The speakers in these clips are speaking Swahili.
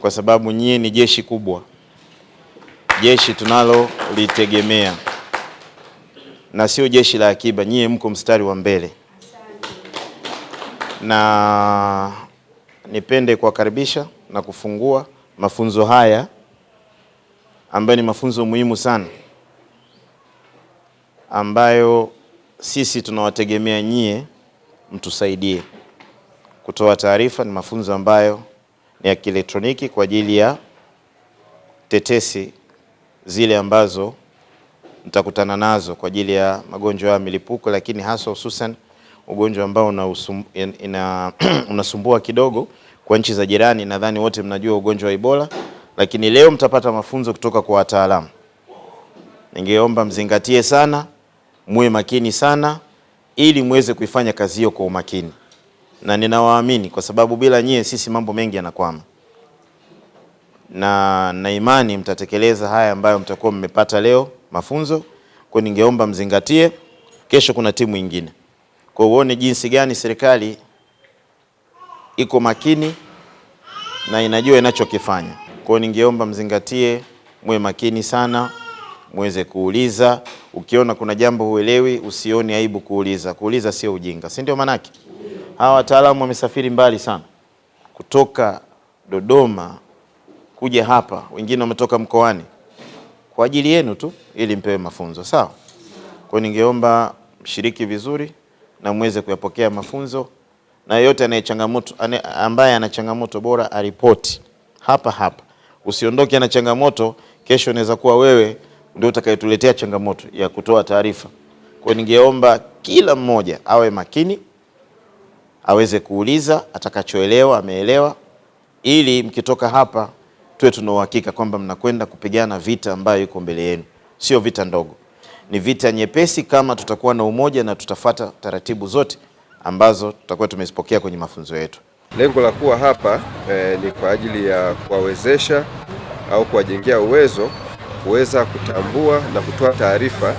kwa sababu nyie ni jeshi kubwa, jeshi tunalo litegemea na sio jeshi la akiba. Nyie mko mstari wa mbele, na nipende kuwakaribisha na kufungua mafunzo haya ambayo ni mafunzo muhimu sana, ambayo sisi tunawategemea nyie mtusaidie kutoa taarifa. Ni mafunzo ambayo ni ya kielektroniki kwa ajili ya tetesi zile ambazo mtakutana nazo kwa ajili ya magonjwa ya milipuko, lakini hasa hususan ugonjwa ambao unasumbua kidogo kwa nchi za jirani. Nadhani wote mnajua ugonjwa wa Ebola, lakini leo mtapata mafunzo kutoka kwa wataalamu. Ningeomba mzingatie sana, muwe makini sana, ili muweze kuifanya kazi hiyo kwa umakini, na ninawaamini kwa sababu bila nyie sisi mambo mengi yanakwama, na imani mtatekeleza haya ambayo mtakuwa mmepata leo mafunzo. Kwa ningeomba mzingatie, kesho kuna timu nyingine, kwa uone jinsi gani serikali iko makini na inajua inachokifanya. Kwa ningeomba mzingatie, muwe makini sana, muweze kuuliza. Ukiona kuna jambo huelewi, usioni aibu kuuliza. Kuuliza sio ujinga, si ndio? Manake hawa wataalamu wamesafiri mbali sana kutoka Dodoma kuja hapa, wengine wametoka mkoani kwa ajili yenu tu ili mpewe mafunzo, sawa? Kwa ningeomba mshiriki vizuri na muweze kuyapokea mafunzo, na yote ambaye ana changamoto bora aripoti hapa. Usiondoke na changamoto, kesho inaweza kuwa wewe ndio utakayetuletea changamoto ya kutoa taarifa. Kwa ningeomba kila mmoja awe makini, aweze kuuliza, atakachoelewa ameelewa, ili mkitoka hapa tuwe tuna uhakika kwamba mnakwenda kupigana vita ambayo iko mbele yenu. Sio vita ndogo, ni vita nyepesi kama tutakuwa na umoja na tutafuata taratibu zote ambazo tutakuwa tumezipokea kwenye mafunzo yetu. Lengo la kuwa hapa ni kwa ajili ya kuwawezesha au kuwajengea uwezo kuweza kutambua na kutoa taarifa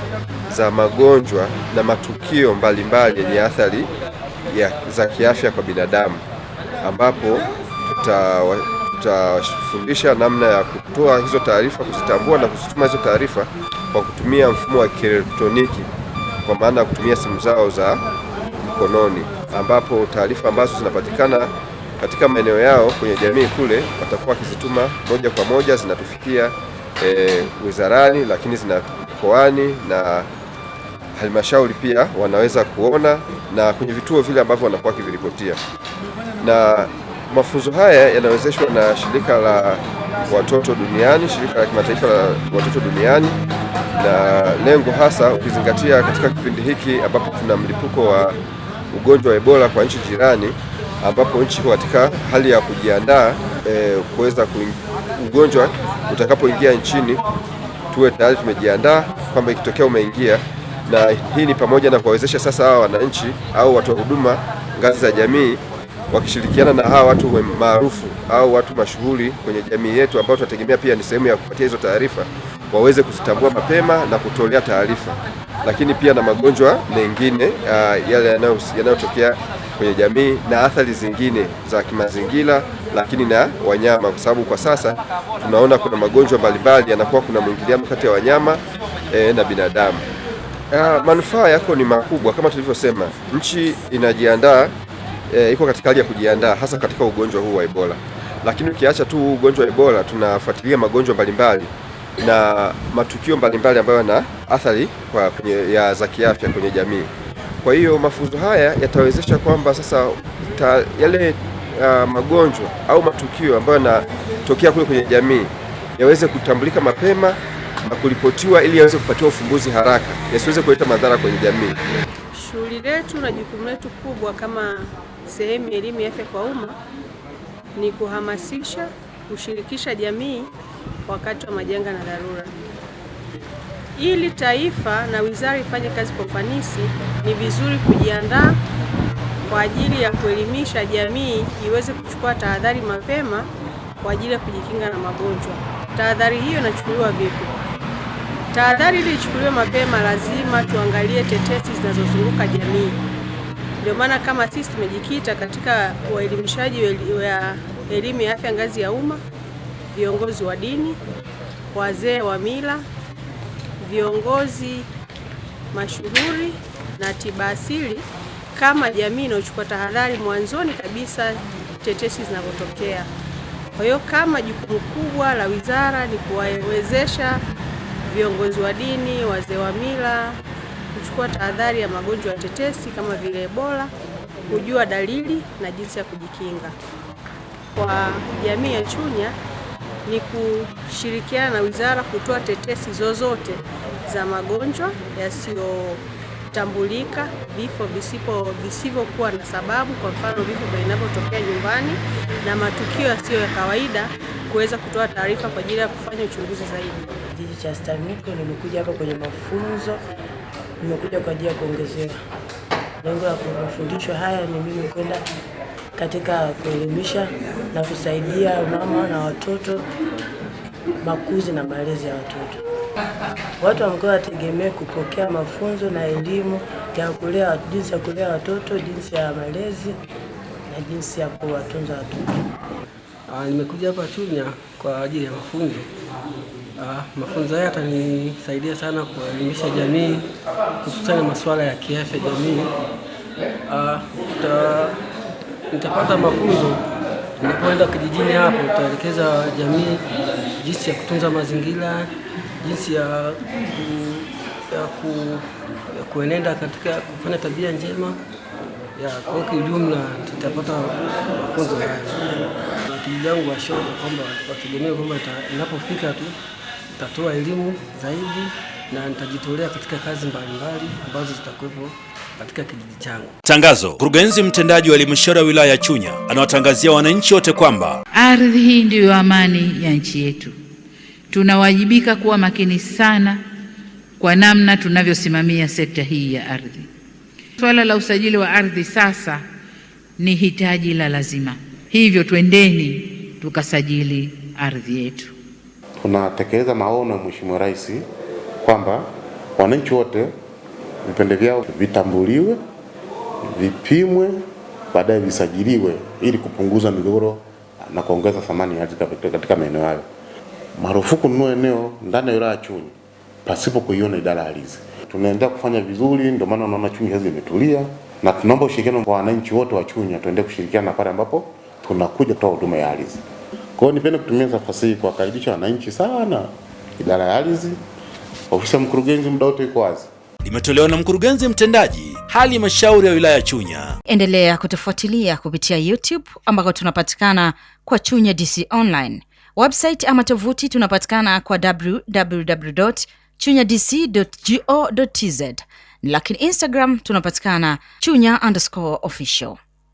za magonjwa na matukio mbalimbali yenye athari za kiafya kwa binadamu, ambapo tutafundisha namna ya kutoa hizo taarifa, kuzitambua na kuzituma hizo taarifa kwa kutumia mfumo wa kielektroniki, kwa maana ya kutumia simu zao za mkononi, ambapo taarifa ambazo zinapatikana katika maeneo yao kwenye jamii kule watakuwa wakizituma moja kwa moja, zinatufikia wizarani, lakini zina mkoani na halmashauri pia wanaweza kuona, na kwenye vituo vile ambavyo wanakuwa kiviripotia. Na mafunzo haya yanawezeshwa na shirika la watoto duniani, shirika la kimataifa la watoto duniani, na lengo hasa ukizingatia katika kipindi hiki ambapo tuna mlipuko wa ugonjwa wa Ebola kwa nchi jirani, ambapo nchi katika hali ya kujiandaa kuweza ugonjwa utakapoingia nchini tuwe tayari tumejiandaa kwamba ikitokea umeingia. Na hii ni pamoja na kuwawezesha sasa hawa wananchi au watu wa huduma ngazi za jamii wakishirikiana na hawa watu maarufu au watu mashuhuri kwenye jamii yetu ambao tunategemea pia ni sehemu ya kupatia hizo taarifa, waweze kuzitambua mapema na kutolea taarifa. Lakini pia na magonjwa mengine yale yanayotokea kwenye jamii na athari zingine za kimazingira, lakini na wanyama, kwa sababu kwa sasa tunaona kuna magonjwa mbalimbali yanakuwa kuna mwingiliano kati ya wanyama na binadamu. Manufaa yako ni makubwa kama tulivyosema, nchi inajiandaa, iko katika hali ya kujiandaa hasa katika ugonjwa huu wa Ebola. Lakini ukiacha tu ugonjwa wa Ebola, tunafuatilia magonjwa mbalimbali na matukio mbalimbali ambayo yana athari za kiafya kwenye jamii. Kwa hiyo mafunzo haya yatawezesha kwamba sasa yale magonjwa au matukio ambayo yanatokea kule kwenye jamii yaweze kutambulika mapema na kuripotiwa ili yaweze kupatiwa ufumbuzi haraka, yasiweze kuleta madhara kwenye jamii. Shughuli letu na jukumu letu kubwa kama sehemu ya elimu ya afya kwa umma ni kuhamasisha, kushirikisha jamii wakati wa majanga na dharura. Ili taifa na wizara ifanye kazi kwa ufanisi, ni vizuri kujiandaa kwa ajili ya kuelimisha jamii iweze kuchukua tahadhari mapema kwa ajili ya kujikinga na magonjwa. Tahadhari hiyo inachukuliwa vipi? Tahadhari ili ichukuliwe mapema, lazima tuangalie tetesi zinazozunguka jamii. Ndio maana kama sisi tumejikita katika uelimishaji wa elimu ya afya ngazi ya umma, viongozi wa dini, wazee wa mila, viongozi mashuhuri na tiba asili kama jamii inayochukua tahadhari mwanzoni kabisa tetesi zinapotokea. Kwa hiyo kama jukumu kubwa la wizara ni kuwawezesha viongozi wa dini, wazee wa mila kuchukua tahadhari ya magonjwa ya tetesi kama vile Ebola, kujua dalili na jinsi ya kujikinga. Kwa jamii ya Chunya ni kushirikiana na wizara kutoa tetesi zozote za magonjwa yasiyotambulika, vifo visivyokuwa na sababu, kwa mfano vifo vinavyotokea nyumbani na matukio yasiyo ya kawaida, kuweza kutoa taarifa kwa ajili ya kufanya uchunguzi zaidi. Kijiji cha Staniko nimekuja hapa kwenye mafunzo, nimekuja kwa ajili ya kuongezea. Lengo la mafundisho haya ni mimi kwenda katika kuelimisha na kusaidia mama na watoto, makuzi na malezi ya watoto. Watu wa mkoa wategemee kupokea mafunzo na elimu ya kulea, jinsi ya kulea watoto, jinsi ya malezi na jinsi ya kuwatunza watoto. Nimekuja hapa Chunya kwa ajili ya mafunzo. Mafunzo haya yatanisaidia sana kuelimisha jamii hususan masuala ya kiafya jamii. Nitapata mafunzo ninapoenda kijijini hapo, nitaelekeza jamii jinsi ya kutunza mazingira, jinsi ya kuenenda katika kufanya tabia njema. Kwa kijumla tutapata mafunzo haya. Wakili yangu washauri kwamba wategemee kwamba ninapofika tu nitatoa elimu zaidi na nitajitolea katika kazi mbalimbali ambazo zitakuwepo katika kijiji changu. Tangazo. Mkurugenzi mtendaji wa halmashauri ya wilaya ya Chunya anawatangazia wananchi wote kwamba ardhi hii ndiyo amani ya nchi yetu. Tunawajibika kuwa makini sana kwa namna tunavyosimamia sekta hii ya ardhi. Swala la usajili wa ardhi sasa ni hitaji la lazima. Hivyo twendeni tukasajili ardhi yetu. Tunatekeleza maono ya Mheshimiwa Rais kwamba wananchi wote vipande vyao vitambuliwe, vipimwe, baadaye visajiliwe ili kupunguza migogoro na kuongeza thamani ya ardhi katika maeneo hayo. Marufuku kununua eneo ndani ya wilaya ya Chunya pasipo kuiona idara ya ardhi. Tunaendelea kufanya vizuri, ndio maana unaona Chunya hizi imetulia, na tunaomba ushirikiano kwa wananchi wote wa Chunya, tuendelee kushirikiana pale ambapo tunakuja kutoa huduma ya ardhi. Kwa hiyo nipende kutumia nafasi hii kuwakaribisha wananchi sana. Idara ya ardhi, ofisi ya mkurugenzi muda wote iko wazi. Limetolewa na mkurugenzi mtendaji halmashauri ya wilaya ya Chunya. Endelea kutufuatilia kupitia YouTube ambako tunapatikana kwa Chunya DC Online. Website ama tovuti tunapatikana kwa www.chunyadc.go.tz. Lakini Instagram tunapatikana Chunya_official.